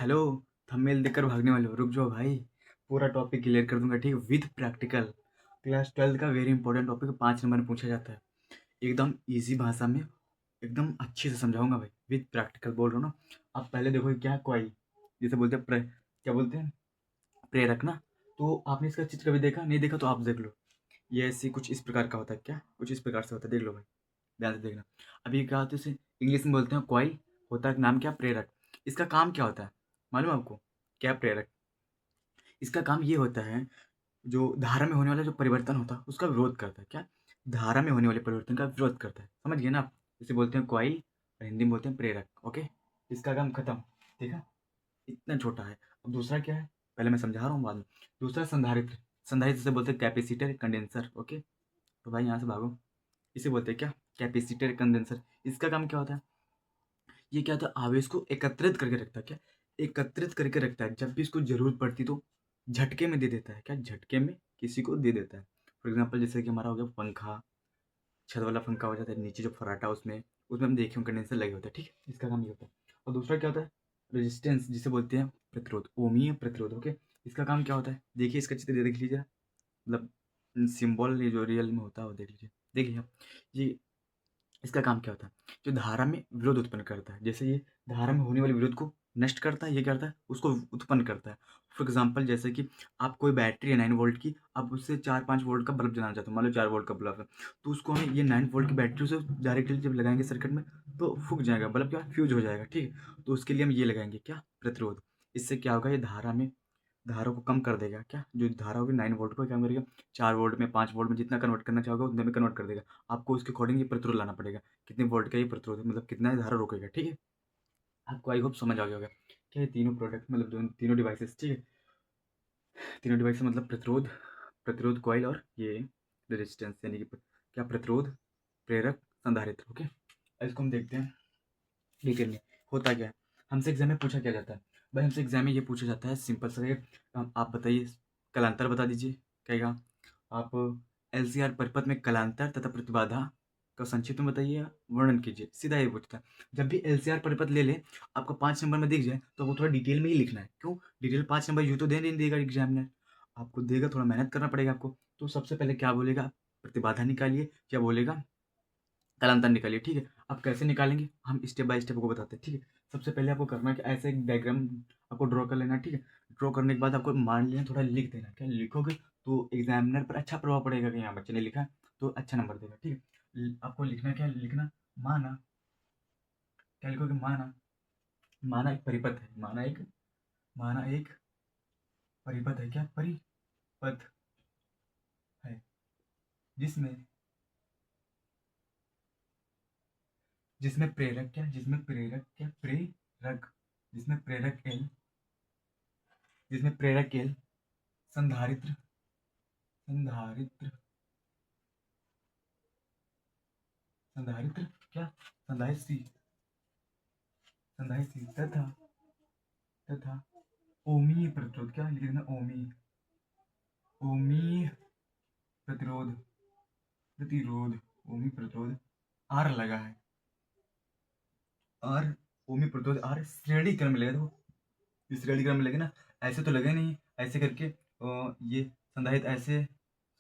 Hello. Thumbnail देखकर भागने वाले हो, रुक जाओ भाई। पूरा टॉपिक क्लियर कर दूंगा, ठीक है, विद प्रैक्टिकल। क्लास 12 का वेरी इंपॉर्टेंट टॉपिक 5 नंबर में पूछा जाता है। एकदम इजी भाषा में, एकदम अच्छे से समझाऊंगा भाई, विद प्रैक्टिकल बोल रहा हूँ ना। आप पहले देखो क्या है क्वाइल, जिसे बोलते हैं क्या बोलते हैं, प्रेरक ना। तो आपने इसका चित्र कभी देखा, नहीं देखा तो आप देख लो। ये ऐसे कुछ इस प्रकार का होता है, क्या कुछ इस प्रकार से होता है, देख लो भाई, ध्यान से देखना। अभी क्या होता है, इसे इंग्लिश में बोलते हैं कॉइल, होता है नाम क्या, प्रेरक। इसका काम क्या होता है मालूम है आपको, क्या प्रेरक? इसका काम ये होता है, जो धारा में होने वाला जो परिवर्तन होता है उसका विरोध करता है। क्या? धारा में होने वाले परिवर्तन का विरोध करता है, समझ गए ना आप? इसे बोलते हैं कॉइल और हिंदी में बोलते हैं प्रेरक। ओके, इसका काम खत्म। देखा, इतना छोटा है। अब दूसरा क्या है, पहले मैं समझा रहा हूँ बाद में। दूसरा संधारित्र। संधारित्र से बोलते हैं कैपेसिटर, कंडेंसर। ओके, तो भाई यहाँ से भागो। इसे बोलते हैं क्या, कैपेसिटर, कंडेंसर। इसका काम क्या होता है, ये क्या होता है, आवेश को एकत्रित करके रखता है। क्या? एकत्रित करके रखता है, जब भी इसको जरूरत पड़ती तो झटके में दे देता है। क्या? झटके में किसी को दे देता है। फॉर एग्जाम्पल जैसे कि हमारा हो गया पंखा, छत वाला पंखा हो जाता है, नीचे जो फर्राटा उसमें उसमें हम देखे कंडेंसर लगे होते हैं, ठीक है, इसका काम ये होता है। और दूसरा क्या होता है, रेजिस्टेंस, जिसे बोलते हैं प्रतिरोध, ओमीय प्रतिरोध। ओके, इसका काम क्या होता है, देखिए इसका चित्र देख लीजिए, मतलब सिंबल ये जो रियल में होता है वो देख लीजिए। देखिए आप, ये इसका काम क्या होता है, जो धारा में विरोध उत्पन्न करता है। जैसे ये धारा में होने वाले विरोध को नष्ट करता है, ये करता है उसको उत्पन्न करता है। फॉर एग्जाम्पल जैसे कि आप कोई बैटरी है 9 वोल्ट की, आप उससे 4-5 वोल्ट का बल्ब जलाना चाहते हो, मान लो 4 वोल्ट का बल्ब है, तो उसको हमें ये 9 वोल्ट की बैटरी से डायरेक्टली जब लगाएंगे सर्किट में तो फूक जाएगा बल्ब, क्या फ्यूज हो जाएगा, ठीक है। तो उसके लिए हम ये लगाएंगे क्या, प्रतिरोध। इससे क्या होगा, ये धारा को कम कर देगा। क्या? जो धारा होगी 9 वोल्ट को क्या करेगा, 4 वोल्ट में, 5 वोल्ट में, जितना कन्वर्ट करना चाहोगे उतने में कन्वर्ट कर देगा। आपको उसके अकॉर्डिंग ये प्रतिरोध लाना पड़ेगा, कितने वोल्ट का ये प्रतिरोध है, मतलब कितना ये धारा रोकेगा, ठीक है। आपको आई होप समझ आ गया होगा क्या, ये तीनों प्रोडक्ट मतलब तीनों डिवाइसेस, ठीक है। तीनों डिवाइस मतलब प्रतिरोध, प्रतिरोध कॉइल, और ये रेजिस्टेंस, यानी कि क्या, प्रतिरोध, प्रेरक, संधारित्र। ओके, अब इसको हम देखते हैं डिटेल में होता क्या है। हमसे एग्जाम में पूछा क्या जाता है भाई, हमसे एग्जाम में ये पूछा जाता है सिंपल सा है, आप बताइए, कलांतर बता दीजिए, कहेगा आप एलसीआर परिपथ में कलांतर तथा प्रतिबाधा का संक्षिप्त में बताइए, वर्णन कीजिए, सीधा ये पूछता है। जब भी एलसीआर परिपथ ले ले, आपको 5 नंबर में दिख जाए तो वो थोड़ा डिटेल में ही लिखना है। क्यों डिटेल, 5 नंबर यूँ तो दे नहीं देगा एग्जामिनर, आपको देगा, थोड़ा मेहनत करना पड़ेगा आपको। तो सबसे पहले क्या बोलेगा, प्रतिबाधा निकालिए, क्या बोलेगा, कालांतर निकालिए, ठीक है। आप कैसे निकालेंगे, हम स्टेप बाय स्टेप को बताते हैं, ठीक है। सबसे पहले आपको करना है कि ऐसे एक डायग्राम आपको ड्रॉ कर लेना है, ठीक है। ड्रॉ करने के बाद आपको मान लेना, थोड़ा लिख देना। क्या लिखोगे तो एग्जामिनर पर अच्छा प्रभाव पड़ेगा कि यहाँ बच्चे ने लिखा तो अच्छा नंबर देगा, ठीक है। आपको लिखना क्या, लिखना माना, क्या लिखोगे, माना। माना एक परिपथ है, माना एक परिपथ है, क्या परिपथ है, जिसमें जिसमें प्रेरक क्या, जिसमें प्रेरक क्या, प्रेरक, जिसमें प्रेरक एल, जिसमें प्रेरक एल, संधारित्र, संधारित्र, संधारित्र क्या, संधारित्र सी, संधारित्र सी, तथा ओमीय प्रतिरोध, क्या लिख देना, ओमीय, ओमीय प्रतिरोध, प्रतिरोध, ओमीय प्रतिरोध आर लगा है, आर, ओमीय प्रतिरोध आर श्रेणी क्रम में लगा, देखो इस श्रेणी क्रम में लगे ना, ऐसे तो लगे नहीं, ऐसे करके ये संधारित्र ऐसे,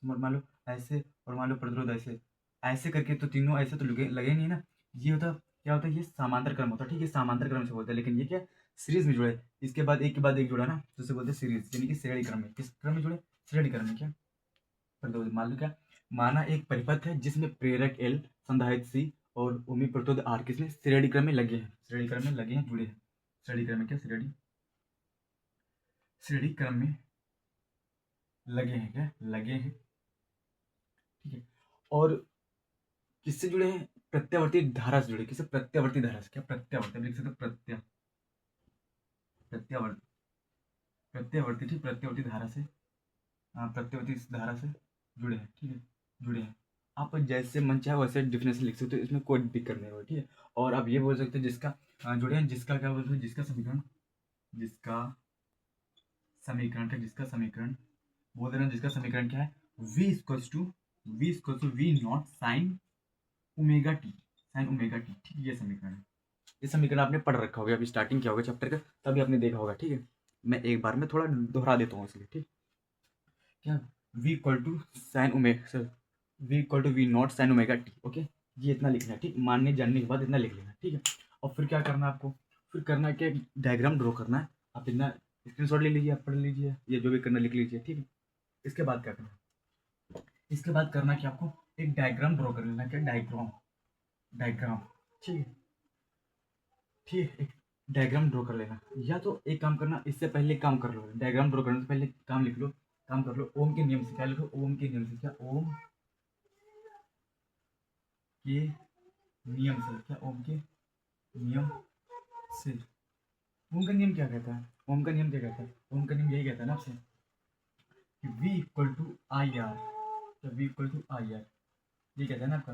मान लो ऐसे, और मान लो प्रतिरोध ऐसे, ऐसे करके तो तीनों ऐसे तो लगे लगे नहीं ना। ये होता क्या होता है, ये समांतर क्रम होता है, ठीक है, समांतर क्रम से बोलते हैं। लेकिन ये क्या, सीरीज में जुड़े, इसके बाद एक के बाद एक जुड़ा ना, तो उसे बोलते हैं सीरीज, यानी कि श्रेणी क्रम में, किस क्रम में जुड़े, श्रेणी क्रम में। क्या प्रतिरोध, मान लो क्या, माना एक परिपथ है जिसमें प्रेरक एल, संधारित्र सी और ओमी प्रतिरोध आर किसमें, श्रेणी क्रम में लगे हैं, श्रेणी क्रम में लगे हैं, जुड़े हैं। श्रेणी क्रम में क्या, श्रेणी, श्रेणी क्रम में लगे हैं, क्या लगे हैं, ठीक है। और किससे जुड़े हैं, प्रत्यावर्ती धारा से जुड़े, किससे, प्रत्यावर्ती धारा से, क्या प्रत्यावर्ती, लिख सकते प्रत्यावर्ती, प्रत्यावर्ती, ठीक, प्रत्यावर्ती धारा से, हाँ, प्रत्यावर्ती इस धारा से जुड़े हैं, ठीक है, जुड़े हैं। आप जैसे मन चाहे वैसे डिफिनेशन लिख सकते हो, इसमें कोई दिक्कत नहीं होगी, ठीक है। और आप ये बोल सकते हो जिसका जुड़े हैं, जिसका क्या बोलते हैं, जिसका समीकरण, जिसका समीकरण, क्या, जिसका समीकरण बोल देना, जिसका समीकरण क्या है, v equals to v naught sine omega t, sine omega t, ठीक है, ये समीकरण है। ये समीकरण आपने पढ़ रखा होगा, अभी स्टार्टिंग किया होगा चैप्टर का, तभी आपने देखा होगा। ठीक है, मैं एक बार में थोड़ा दोहरा देता हूँ इसलिए। ठीक, क्या v equal to sine omega, sir v equal to v naught sine omega t. Okay, ये इतना लिखना है। ठीक, मानने जानने के बाद इतना लिख लेना। ठीक है, और फिर क्या करना है आपको, फिर करना क्या, डायग्राम ड्रॉ करना है। आप इतना स्क्रीनशॉट ले लीजिए, आप पढ़ लीजिए, ये जो भी करना लिख लीजिए। ठीक है, इसके बाद क्या करना है, इसके बाद करना कि आपको एक डायग्राम ड्रॉ कर लेना। क्या डायग्राम, डायग्राम। ठीक है, ठीक है, एक डायग्राम ड्रॉ कर लेना। या तो एक काम करना, इससे पहले एक काम कर लो, डायग्राम ड्रॉ करने से पहले काम लिख लो, काम कर लो। ओम के नियम से क्या लिखो, ओम के नियम से, क्या ओम के नियम से, क्या ओम के नियम से। ओम का नियम क्या कहता है, ओम का नियम क्या कहता है, ओम का नियम यही कहता है ना आपसे कि v equal to I R, तो v equal to I R, ये कहता है ना आपका।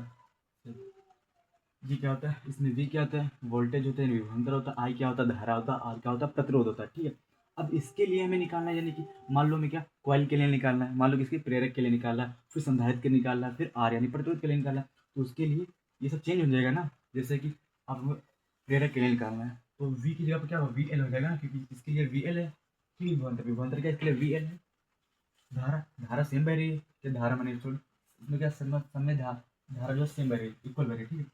ये क्या होता है, इसमें v क्या होता है, वोल्टेज होता है, विभवांतर होता है, I क्या होता है, धारा होता है, R क्या होता है, प्रतिरोध होता है। ठीक है, अब इसके लिए हमें निकालना है, यानी कि मान लो मैं क्या कॉइल के लिए निकालना है, मान लो किसके प्रेरक के लिए निकालना है, फिर संधारित्र के लिए निकालना है, फिर R यानी प्रतिरोध के लिए निकालना है। तो उसके लिए ये सब चेंज हो जाएगा ना, जैसे कि अब प्रेरक के लिए निकालना है तो v की जगह पर क्या होगा, वी एल हो जाएगा ना, क्योंकि इसके लिए वी एल है। ठीक, विभवांतर, विभवांतर क्या, इसके लिए वी एल है। धारा, धारा सेम बह रही है, कि धारा मैंने इसमें क्या समय धारा जो सेम बह रही है, इक्वल बह रही है। ठीक है,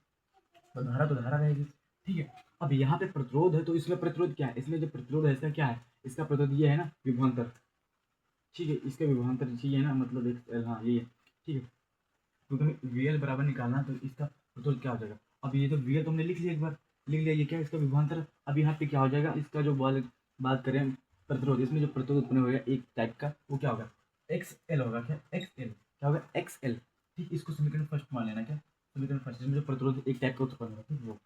तो धारा रहेगी। ठीक है, अब यहाँ पे प्रतिरोध है, तो इसमें प्रतिरोध क्या है, इसमें जो प्रतिरोध है इसका क्या है, इसका प्रतिरोध ये है ना, विभवांतर। ठीक है, इसका विभवांतर ये है ना, मतलब एक, हाँ ये है। ठीक है, क्योंकि हमें वी एल बराबर निकालना है, तो इसका प्रतिरोध क्या हो जाएगा। अब ये तो वी एल तुमने लिख लिया, एक बार लिख लिया, ये क्या है, इसका विभवांतर। अब यहाँ पे क्या हो जाएगा, इसका जो बात करें प्रतिरोध, इसमें जो प्रतिरोध उत्पन्न होगा एक टाइप का, वो क्या होगा, एक्स एल होगा। क्या एक्स एल, क्या होगा, एक्स एल। ठीक, इसको समीकरण फर्स्ट मान लेना। क्या समीकरण फर्स्ट, इसमें जो प्रतिरोध एक टाइप का उत्पन्न होगा, ठीक वो।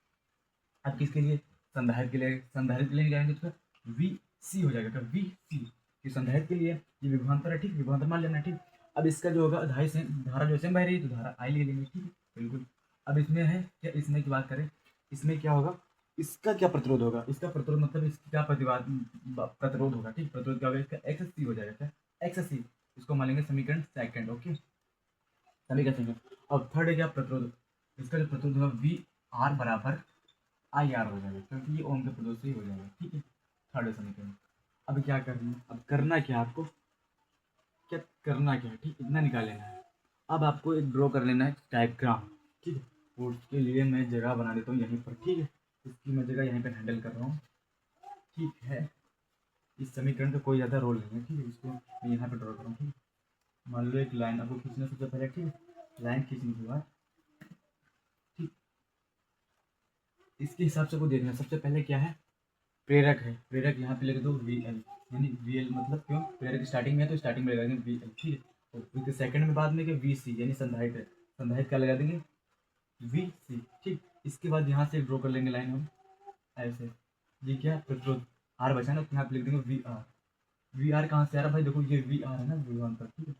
अब किसके लिए, संधारित्र के लिए, संधारित्र के लिए निकालेंगे तो वी सी हो जाएगा, वी सी। ये संधारित्र के लिए ये विभवांतर है। ठीक, विभवांतर मान लेना। ठीक, अब इसका जो होगा धारा से, धारा जो सेम बह रही है, तो धारा आई ले लेंगे। ठीक है, बिल्कुल। अब इसमें है क्या, इसमें की बात करें, इसमें क्या होगा, इसका क्या प्रतिरोध होगा, इसका प्रतिरोध मतलब इसकी क्या प्रतिरोध होगा। ठीक, प्रतिरोध क्या होगा, इसका एक्स सी हो जाएगा। क्या एक्स सी, इसको मान लेंगे समीकरण सेकंड। ओके, समीकरण सेकंड। अब थर्ड है क्या, प्रतिरोध, इसका जो प्रतिरोध होगा वी आर बराबर आई आर हो जाएगा, क्योंकि ये ओम के प्रतिरोध से ही हो जाएगा। ठीक है, थर्ड समीकरण। अब क्या करना है, अब करना क्या आपको, क्या करना क्या है, ठीक, इतना निकाल लेना है। अब आपको एक ड्रॉ कर लेना है डायग्राम। ठीक है, और उसके लिए मैं जगह बना देता हूँ यहीं पर। ठीक है, इसकी मैं जगह यहीं पर हैंडल कर रहा हूँ। ठीक है, इस समीकरण का कोई ज़्यादा रोल नहीं है। ठीक है, इसको मैं यहाँ पर ड्रॉ कर रहा हूँ। ठीक है, मान लो एक लाइन आपको खींचना सबसे पहले। ठीक है, लाइन खींचने के बाद ठीक, इसके हिसाब से को देखना, सबसे पहले क्या है, प्रेरक है, प्रेरक यहाँ पे लिख दो वी एल, यानी वी एल मतलब क्यों, प्रेरक स्टार्टिंग में है तो स्टार्टिंग में लगा देंगे वी एल। ठीक है, और फिर सेकंड में बाद में क्या, वी सी, यानी संधारित्र है, संधारित्र क्या लगा देंगे, वी सी। ठीक, इसके बाद यहाँ से ड्रॉ कर लेंगे लाइन हम ऐसे। ये क्या, प्रतिरोध आर बचा ना, तो यहाँ पे लिख देंगे वी आर। वी आर कहाँ से आ रहा है भाई, देखो ये वी आर है ना, विभवांतर। ठीक है,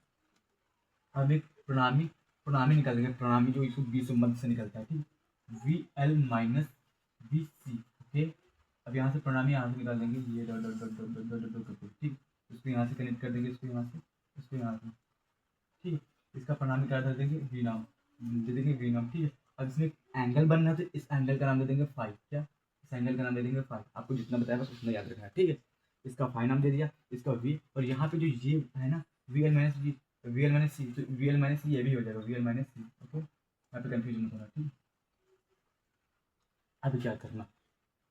अब एक प्रणामी, प्रणामी निकाल देंगे, प्रणामी जो इसको बी संबंध से निकलता है। ठीक, V L minus V C. Okay, अब यहाँ से प्रणामी यहाँ से निकाल देंगे, ये dot dot dot dot dot dot dot dot dot. ठीक, इसको यहाँ से कनेक्ट कर देंगे, इसको यहाँ से, इसको यहाँ से। ठीक, इसका प्रणामी क्या कर देंगे, वी नाम दे देंगे, वी नाम। ठीक है, अब इसमें एंगल बनना है तो इस एंगल का नाम दे देंगे फाइव। क्या, इस एंगल का नाम दे देंगे फाइव। आपको जितना बताया बस उतना याद रखना है। ठीक है, इसका फाइव नाम दे दिया, इसका वी, और यहाँ पे जो ये है ना, V L minus V, V L minus C, तो वी एल माइनस सी ये भी हो जाएगा, V L minus C. Okay, यहाँ पे कन्फ्यूजन मत होना। ठीक, अब क्या करना,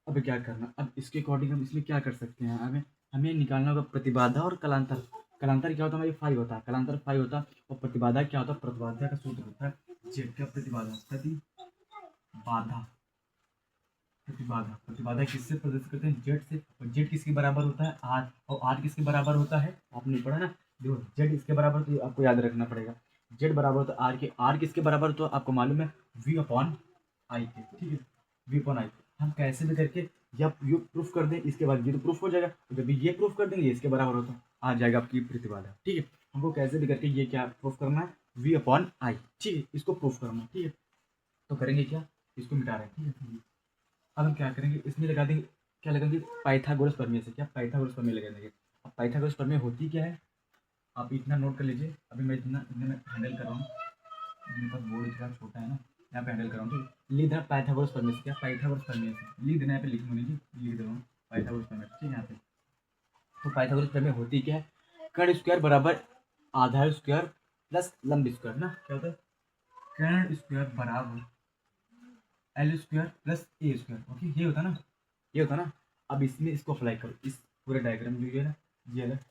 अब क्या करना, अब इसके अकॉर्डिंग हम इसमें क्या कर सकते हैं, हमें हमें निकालना होगा प्रतिबाधा और कलांतर। कलांतर क्या होता है, हमारी फाइव होता है, कलांतर फाइव होता है, और प्रतिबाधा क्या होता है, प्रतिबाधा का सूत्र होता है जेड। क्या प्रतिबाधा, प्रतिबाधा, प्रतिबाधा, प्रतिबाधा किससे प्रदर्शित करते हैं, जेड से। और जेड किसके बराबर होता है, आर, और आर किसके बराबर होता है, आपने पढ़ा ना, देखो जेड इसके बराबर, तो आपको याद रखना पड़ेगा, जेड बराबर होता है आर के। आर किसके बराबर, तो आपको मालूम है वी अपॉन आई के। ठीक है, वी अपॉन आई। हम कैसे भी करके या ये प्रूफ कर दें, इसके बाद ये तो प्रूफ हो जाएगा, तो जब ये प्रूफ कर देंगे इसके बराबर होता है, आ जाएगा आपकी प्रतिबाधा। ठीक है, हमको कैसे भी करके ये क्या प्रूफ करना है, वी अपॉन आई। ठीक है, इसको प्रूफ करना है। ठीक है, तो करेंगे क्या, इसको मिटा रहे हैं। ठीक है, अब हम क्या करेंगे, इसमें लगा देंगे, क्या लगाएंगे, पाइथागोरस प्रमेय से। क्या पाइथागोरस प्रमेय लगा देंगे। अब पाइथागोरस प्रमेय होती क्या है, आप इतना नोट कर लीजिए, अभी मैं इतना इतना मैं हैंडल कर रहा हूँ, मेरे पास बोर्ड इतना छोटा है ना, यहाँ पे हैंडल कर रहा हूँ, ठीक। लिख देना पाइथागोरस प्रमेय से, क्या पाइथागोरस प्रमेय से लिख देना, यहाँ पे लिखूंगा नहीं जी, लिख दे रहा हूँ पाइथागोरस प्रमेय, ठीक है। यहाँ पे तो पाइथागोरस प्रमेय होती क्या है, कर्ण स्क्वायर बराबर आधार स्क्वायर प्लस लंब स्क्वायर ना, क्या होता है, कर्ण स्क्वायर बराबर एल स्क्वायर प्लस ए स्क्वायर, ओके, ये होता ना, ये होता ना। अब इसमें इसको अप्लाई करो, इस पूरे डायग्राम जो ये ना, ये है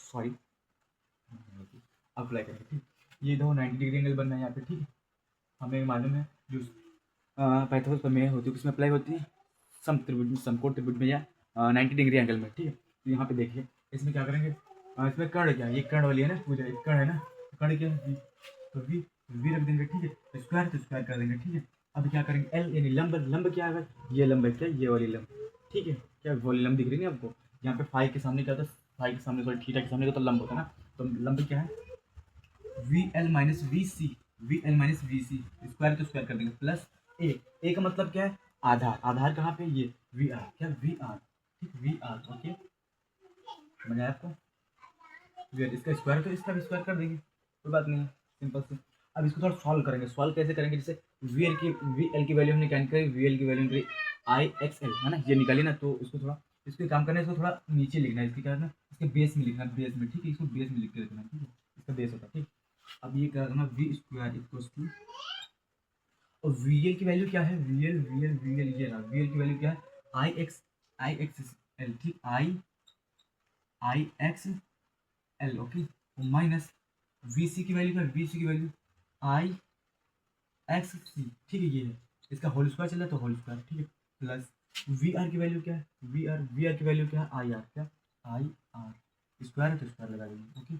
सॉरी, अप्लाई करेंगे, ठीक। ये दो 90 डिग्री एंगल बनना है यहाँ पे, ठीक है। हमें मालूम है जो पाइथागोरस प्रमेय होती है किसमें अप्लाई होती है, समत्रिभुज में, समकोण त्रिभुज में या 90 डिग्री एंगल में, ठीक है। तो यहाँ पे देखिए इसमें क्या करेंगे, इसमें कर्ण क्या है, ये कर्ण वाली है ना, पूजा एक कर्ण है ना, तो कर्ण क्या है, तो वी रख देंगे, ठीक है। स्क्वायर तो स्क्वायर कर देंगे, ठीक है। अब क्या करेंगे, एल यानी लंब, लंब क्या है, ये लंब है, क्या ये वाली लंब, ठीक है। क्या वाली लंब दिख रही है आपको, यहाँ पे फाई के सामने क्या होता है, फाई के सामने सॉरी थीटा के सामने तो लंब होता है ना, तो लंब क्या है, V L minus V C, V L minus V C, square तो स्क्वायर कर देंगे, प्लस ए का मतलब क्या है, आधार, आधार कहाँ पे, ये वी आर, क्या वी आर, ठीक, वी आर, ओके, समझ आया आपको। इसका स्क्वायर तो इसका भी स्क्वायर कर देंगे, कोई बात नहीं, सिंपल से। अब इसको थोड़ा सॉल्व करेंगे, सॉल्व कैसे करेंगे, जैसे वी एल की वैल्यू हमने क्या निकाली, वी एल की वैल्यू निकाली आई एक्स एल, है ना, ये निकाली ना, तो इसको थोड़ा, इसको काम करना है, इसको थोड़ा नीचे लिखना है, इसकी क्या करना, इसके बेस में लिखना है, बेस में, ठीक है, इसको बेस में लिख के रखना है, ठीक है, इसका बेस होता है, ठीक। अब ये क्या करना, वी स्क्वायर इक्वल्स टू, और वी एल की वैल्यू क्या है, वी एल ये रहा, वी एल की वैल्यू क्या है, आई एक्स एल, ठीक, I X L, okay, minus V C की वैल्यू क्या है, वी सी की वैल्यू आई एक्स सी, ठीक है, ये है, इसका होल स्क्वायर चल रहा है तो होल स्क्वायर, ठीक है, प्लस वी आर की वैल्यू क्या है, वी आर की वैल्यू क्या है, आई आर, क्या आई आर, स्क्वायर है तो स्क्वायर लगा देंगे, ओके।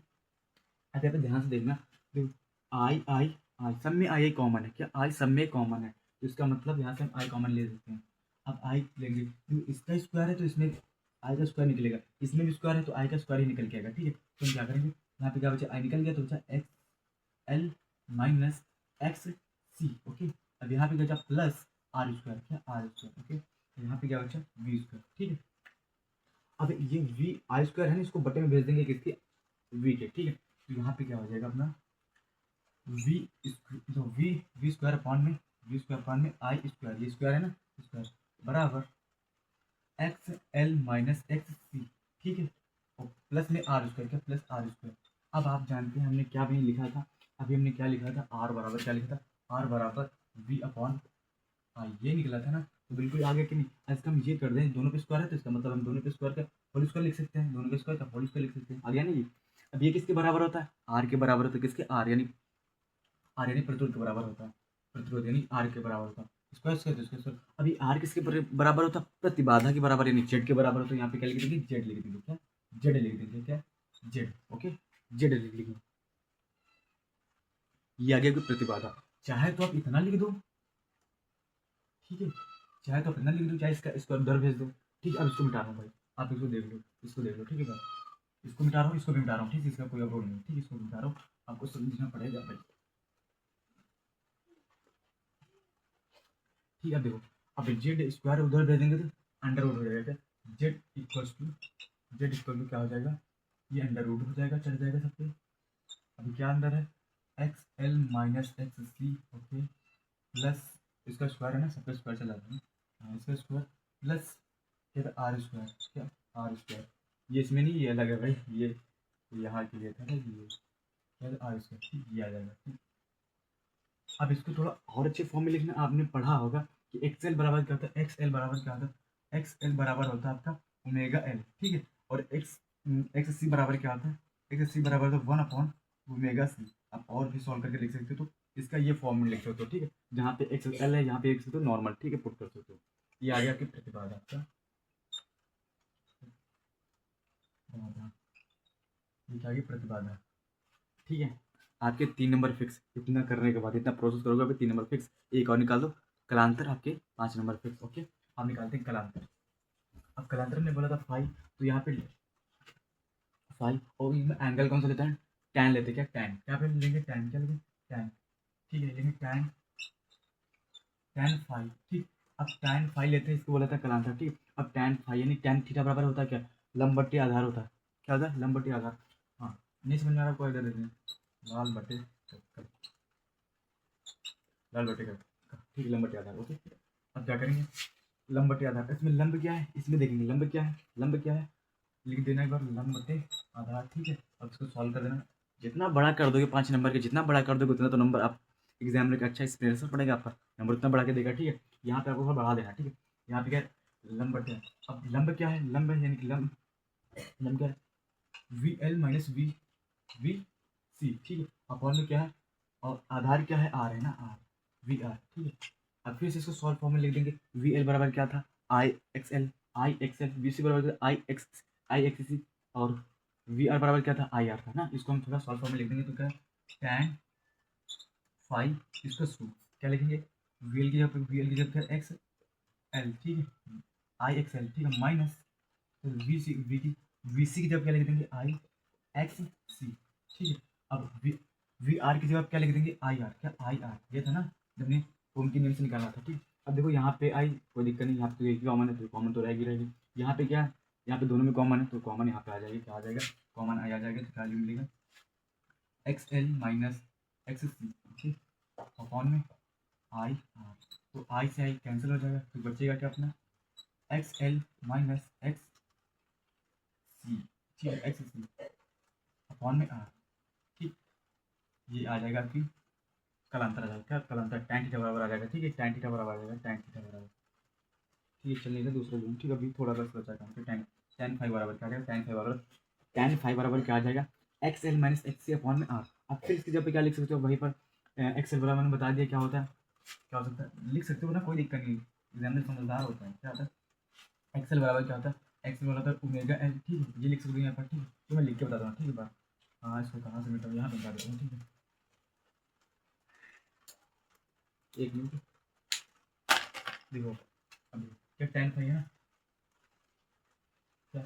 अब यहाँ पे ध्यान से देखना, देखो आई आई आई सब में आई कॉमन है, क्या आई सब में कॉमन है, तो इसका मतलब यहाँ से हम आई कॉमन ले सकते हैं। अब आई लेंगे तो इसका स्क्वायर है तो इसमें आई का स्क्वायर निकलेगा, इसमें भी स्क्वायर है तो आई का स्क्वायर ही निकल के आएगा, ठीक है। तो हम क्या करेंगे, यहाँ पे क्या बचा, आई निकल गया तो बचा एक्स एल माइनस एक्स सी, ओके। अब यहाँ पे क्या बचा, प्लस आर स्क्वायर, क्या आर स्क्वायर, ओके। तो यहाँ पे क्या बचा, वी स्क्वायर, ठीक है। अब ये वी आई स्क्वायर है ना, इसको बटे में भेज देंगे किसके, वी के, ठीक है। तो यहाँ पे क्या हो जाएगा अपना वी, जो वी स्क्वायर अपॉन में, वी स्क्वायर अपॉन में आई स्क्वायर, ये स्क्वायर है ना, स्क्वायर बराबर एक्स एल माइनस एक्स सी, ठीक है, और प्लस में आर स्क्वायर, क्या प्लस आर स्क्वायर। अब आप जानते हैं हमने क्या भी लिखा था, अभी हमने क्या लिखा था, आर बराबर क्या लिखा था, आर बराबर वी अपॉन आई, ये निकला था ना, तो बिल्कुल आगे कि नहीं, इसका हम ये कर दें, दोनों पे स्क्वायर है तो इसका मतलब हम दोनों पे स्क्वायर का होल स्क्वायर लिख सकते हैं, दोनों के स्क्वायर का होल स्क्वायर लिख सकते हैं, आ गया ना ये। अब ये किसके बराबर होता है, आर के बराबर होता है, किसके, आर यानी प्रतिरोध के बराबर होता है, प्रतिरोध यानी आर के बराबर होता है, स्क्वायर स्क्वायर तो स्क्वायर। अभी आर किसके बराबर होता है, प्रतिबाधा के बराबर यानी जेड के बराबर होता है, यहाँ पे क्या लिख देंगे, जेड लिख देंगे, क्या जेड लिख देंगे, क्या जेड, ओके, जेड लिख देंगे। ये आ गया कोई प्रतिबाधा, चाहे तो आप इतना लिख दो, ठीक है, चाहे तो आप इतना लिख दो, चाहे इसको अंदर भेज दो, ठीक है। अब इसको मिटा रहा हूँ भाई, आप इसको देख लो, इसको देख लो, ठीक है भाई, इसको मिटा रहा हूँ, इसको भी मिटा रहा हूँ, ठीक है, इसका कोई अब रोल नहीं, ठीक है, इसको मिटा रहा हूँ, आपको समझना पड़ेगा भाई, ठीक है। देखो अब जेड स्क्वायर उधर भेजेंगे तो अंडर रूट हो जाएगा, क्या Z equals to, Z equal to क्या हो जाएगा, ये अंडर रूट हो जाएगा, चढ़ जाएगा सब पे। अभी क्या अंदर है, एक्स एल माइनस एक्स सी, ओके, प्लस इसका स्क्वायर है ना, सबका स्क्वायर चला जाए, हाँ इसका स्क्वायर प्लस क्या आर स्क्वायर, क्या आर स्क्वायर, ये इसमें नहीं, ये अलग है भाई, ये यहाँ के लिए था ना, ये क्या आर स्क्वायर, ठीक, ये आ जाएगा, ठीक। अब इसको थोड़ा और अच्छे फॉर्म में लिखना, आपने पढ़ा होगा कि एक्स एल बराबर क्या होता है, एक्स एल बराबर क्या होता है, एक्स एल बराबर होता है आपका ओमेगा एल, ठीक है। और एक्स एक्स सी बराबर क्या होता है, एक्स सी बराबर होता है 1/ओमेगा सी। आप और भी सॉल्व करके लिख सकते हो, तो इसका ये फॉर्म में लिख सकते हो, ठीक है, जहाँ पे एक्स एल है यहाँ पे एक्स तो नॉर्मल, ठीक है, पुट कर सकते हो। ये आ गया आपकी प्रतिबाधा, आपका ये क्या आ गई, प्रतिबाधा, ठीक है। आपके 3 नंबर फिक्स, इतना करने के बाद, इतना प्रोसेस करोगे आपके 3 नंबर फिक्स, एक और निकाल दो कलांतर, आपके 5 नंबर फिक्स, ओके। आप निकालते हैं कलांतर। अब कलांतर ने बोला था फाइव, तो यहाँ पे फाइव, और इसमें एंगल कौन सा लेता है, टैन लेते हैं, क्या टैन, क्या पे लेंगे, टैन, क्या लेंगे, टैन, ठीक है, लेंगे टैन tan फाइव, ठीक। अब tan फाइव लेते हैं, इसको बोला था कलांतर, ठीक। अब tan फाइव यानी tan थीटा बराबर होता है क्या, लंब बट्टे आधार होता है, क्या होता है, लंब बट्टे आधार। हाँ, नहीं समझ में आ रहा कोई दे देते हैं, लाल बटे लाल बटे का, ठीक, लंब बटे आधार, ओके। अब क्या करेंगे, लंब बटे आधार, इसमें लंब क्या है, इसमें देखेंगे लंब क्या है, लंब क्या है, लिख देना एक बार लंब बटे आधार, ठीक है। अब इसको सॉल्व कर देना, जितना बड़ा कर दोगे 5 नंबर के, जितना बड़ा कर दोगे उतना तो नंबर आप एग्जाम में अच्छा एक्सपीरियंस पड़ेगा आपका, नंबर उतना बढ़ा के देगा, ठीक है। यहाँ पे आपको थोड़ा बढ़ा देना, ठीक है। यहाँ पे क्या है, लंब बटे, अब लंब क्या है, लंब है यानी कि लंब, लंब क्या है, V L minus V V C, ठीक है। अपॉन में क्या है, और आधार क्या है, आर है ना, आर, वी आर, ठीक है। अब फिर से इसको सॉल्व फॉर्म में लिख देंगे, वी एल बराबर क्या था, आई एक्स एल, वी सी बराबर आई एक्स सी, और वी आर बराबर क्या था, आई आर था ना। इसको हम थोड़ा सॉल्व फॉर्म में लिख देंगे, तो क्या टैन फाइव, इसका सू क्या लिखेंगे, वी एल की जगह वी एल की जगह क्या, एक्स एल, ठीक है, आई एक्स एल, ठीक है, minus V C, we C की जगह क्या लिख देंगे, आई एक्स सी, ठीक है। अब वी आर की जगह क्या लिख देंगे, आई आर, क्या आई आर, ये था ना जब ने ओम की नेम से निकाला था, ठीक। अब देखो यहाँ पे आई, कोई दिक्कत नहीं, यहाँ पे तो एक ही कॉमन है, तो कॉमन तो रहेगी रहेगी। यहाँ पे क्या है, यहाँ पे दोनों में कॉमन है, तो कॉमन यहाँ पे आ जाएगी, क्या आ जाएगा, कॉमन आ जाएगा, तो क्या मिलेगा, एक्स एल माइनस एक्स सी, ठीक, अपॉन में आई आर, तो आई से आई कैंसिल हो जाएगा, तो बचेगा क्या अपना, एक्स एल माइनस एक्स सी, ठीक है, एक्स सी अपॉन में आर, ठीक। ये आ जाएगा आपकी कलांतर आ जाएगा, क्या कलांतर, टैन थीटा बराबर आ जाएगा, ठीक है, टैन थीटा बराबर आ जाएगा, टैन थीटा बराबर, ठीक है। चलिए दूसरा लूँ, ठीक है, अभी थोड़ा बस बचा काम, तो टैन टैन फाइव बराबर क्या आ जाएगा, टैन फाइव बराबर क्या आ जाएगा, एक्स एल माइनस एक्स सी अपॉन में आर। अब फिर इसकी जगह पे क्या लिख सकते हो, वहीं पर एक्स एल बराबर मैंने बता दिया क्या होता है, क्या हो सकता है, लिख सकते हो ना, कोई दिक्कत नहीं, एग्जामिनर समझदार होता है, क्या होता है, एक्स एल बराबर क्या होता है, एक्स एल बराबर ओमेगा एल, ठीक है, ये लिख सकते हो यहाँ पर, ठीक है। तो मैं लिख के बताता हूँ, ठीक है बात, हाँ इसको कहाँ से मिटाऊँ, यहाँ पे बता देता हूँ, ठीक है, एक मिनट, देखो अभी क्या टैन फाइव है ना, क्या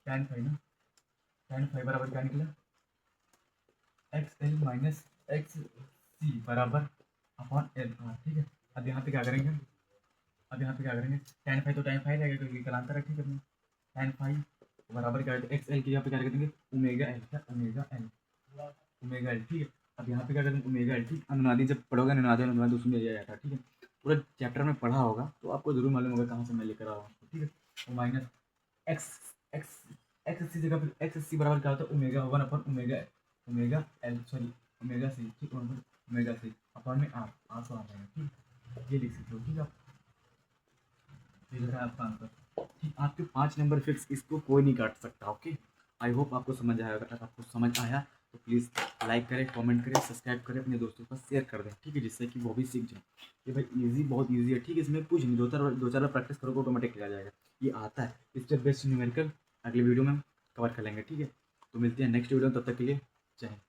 टैन फाइव ना, टैन फाइव बराबर क्या निकला, x L minus x C बराबर अपॉन एल आर, ठीक है। अब यहाँ पे क्या करेंगे, अब यहाँ पे क्या करेंगे, टैन फाइव तो टैन फाइव रहेगा क्योंकि कलांतर है, ठीक है। टैन फाइव बराबर क्या एक्स एल की यहाँ पे क्या कर देंगे, ओमेगा एल, क्या ओमेगा एल, ओमेगा एल, ठीक है। अब यहाँ पे क्या करेंगे, ओमेगा एल, ठीक। अनुनादी जब पढ़ोगे, अनुनादी उसमें यही आता है, ठीक है। पूरा चैप्टर में पढ़ा होगा तो आपको जरूर मालूम होगा कहाँ से मैं लेकर आ रहा हूँ, ठीक है। वो minus X X X C जगह पे एक्स सी बराबर क्या होता है, ओमेगा वन अपन omega omega L, sorry omega C, ठीक, ओमेगा सी अपन में आर, आर तो आ जाएगा, ठीक। ये लिख सकते हो, ठीक है। ये जो है आपका आंसर, ठीक। आपके 5 नंबर फिक्स, इसको कोई नहीं काट सकता, ओके। आई होप आपको समझ आया, अगर आपको समझ आया तो प्लीज़ लाइक करें, कमेंट करें, सब्सक्राइब करें, अपने दोस्तों के पास शेयर कर दें, ठीक है, जिससे कि वो भी सीख जाए। ये भाई इजी, बहुत इजी है, ठीक है। इसमें कुछ नहीं, दो चार बार प्रैक्टिस करोगे ऑटोमेटिक आ जाएगा, ये आता है। इससे बेस्ट न्यूमेरिकल अगले वीडियो में कवर कर लेंगे, ठीक है। तो मिलते हैं नेक्स्ट वीडियो में, तब तक के लिए जय हिंद।